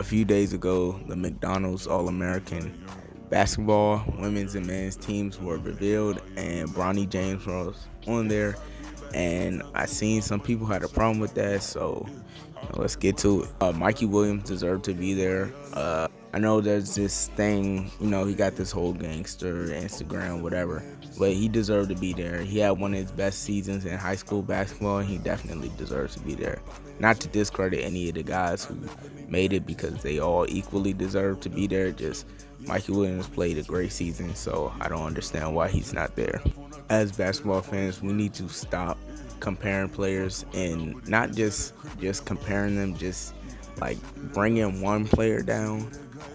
A few days ago, the McDonald's All-American basketball women's and men's teams were revealed, and Bronny James was on there. And I seen some people had a problem with that, so let's get to it. Mikey Williams deserved to be there. I know there's this thing, he got this whole gangster Instagram, whatever, but he deserved to be there. He had one of his best seasons in high school basketball, and he definitely deserves to be there. Not to discredit any of the guys who made it, because they all equally deserve to be there. Just Mikey Williams played a great season, so I don't understand why he's not there. As basketball fans, we need to stop comparing players, and not just comparing them, just like bringing one player down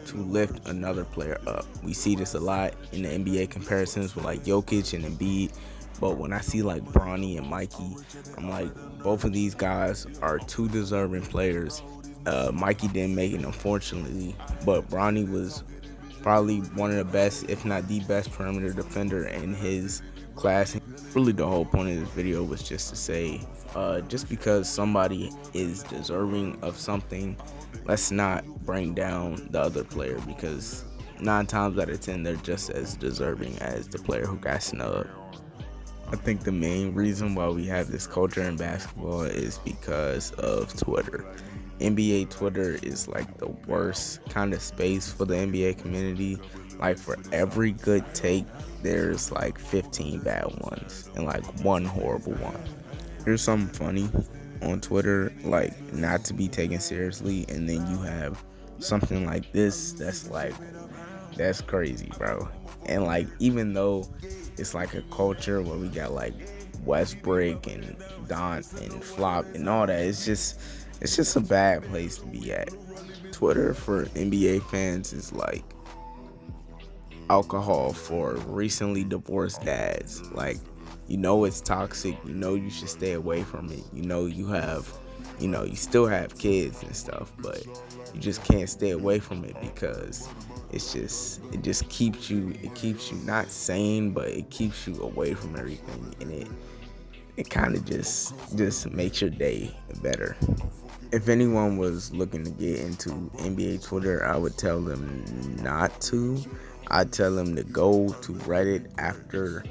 to lift another player up. We see this a lot in the NBA comparisons with like Jokic and Embiid, but when I see like Bronny and Mikey, I'm like, both of these guys are two deserving players. Mikey didn't make it, unfortunately, but Bronny was probably one of the best, if not the best, perimeter defender in his class. Really, the whole point of this video was just to say, just because somebody is deserving of something, let's not bring down the other player, because 9 times out of 10 they're just as deserving as the player who got snubbed. I think the main reason why we have this culture in basketball is because of Twitter. NBA Twitter is like the worst kind of space for the NBA community. Like, for every good take, there's like 15 bad ones and like one horrible one. Here's something funny on Twitter, like not to be taken seriously, and then you have something like this that's crazy, bro. And like, even though it's like a culture where we got like Westbrook and Don and Flop and all that, it's just a bad place to be at. Twitter for NBA fans is like alcohol for recently divorced dads. Like, it's toxic, you should stay away from it. You still have kids and stuff, but you just can't stay away from it, because it just keeps you not sane, but it keeps you away from everything, and it kind of just makes your day better. If anyone was looking to get into NBA Twitter, I would tell them not to. I'd tell them to go to Reddit after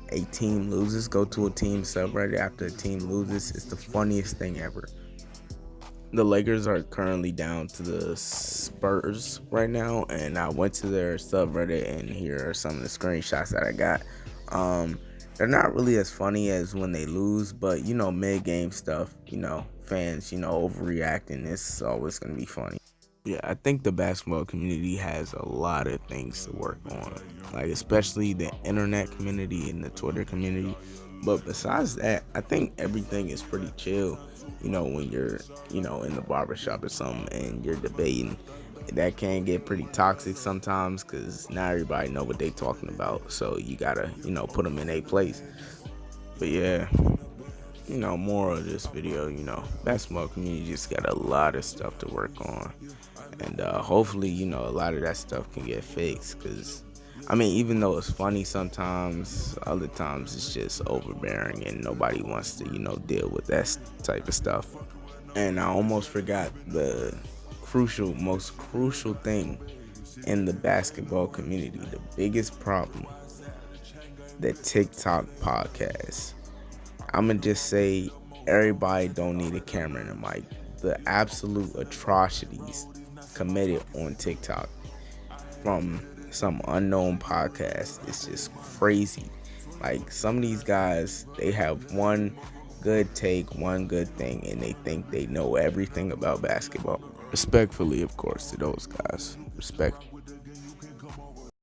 a team loses. Go to a team subreddit after a team loses. It's the funniest thing ever. The Lakers are currently down to the Spurs right now, and I went to their subreddit, and here are some of the screenshots that I got. They're not really as funny as when they lose, but mid-game stuff, fans, overreacting, it's always going to be funny. Yeah, I think the basketball community has a lot of things to work on, like especially the internet community and the Twitter community. But besides that, I think everything is pretty chill. When you're, in the barbershop or something and you're debating, that can get pretty toxic sometimes, because not everybody know what they talking about. So you gotta, put them in a place. But yeah, more of this video, basketball community just got a lot of stuff to work on. And hopefully, a lot of that stuff can get fixed, because even though it's funny sometimes, other times it's just overbearing and nobody wants to, deal with that type of stuff. And I almost forgot the most crucial thing in the basketball community, the biggest problem, the TikTok podcast. I'm gonna just say, everybody don't need a camera and a mic. The absolute atrocities committed on TikTok from some unknown podcast, it's just crazy. Like, some of these guys, they have one good take, one good thing, and they think they know everything about basketball. Respectfully, of course, to those guys. Respect.